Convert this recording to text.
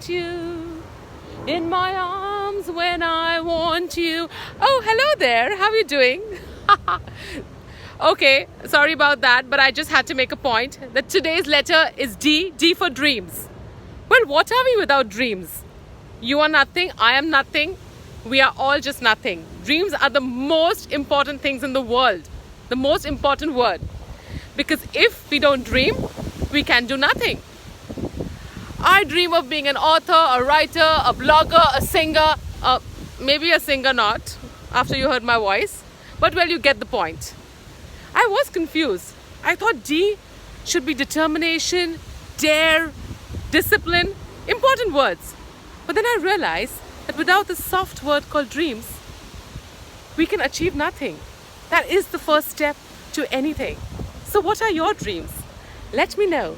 want you in my arms when I want you. Oh, hello there. How are you doing? Okay, sorry about that, but I just had to make a point that today's letter is D. D for dreams. Well, what are we without dreams? You are nothing, I am nothing. We are all just nothing. Dreams are the most important things in the world. The most important word. Because if we don't dream, we can do nothing. I dream of being an author, a writer, a blogger, a singer. Maybe a singer not, after you heard my voice. But well, you get the point. I was confused. I thought D should be determination, dare, discipline. Important words. But then I realized that without the soft word called dreams, we can achieve nothing. That is the first step to anything. So what are your dreams? Let me know.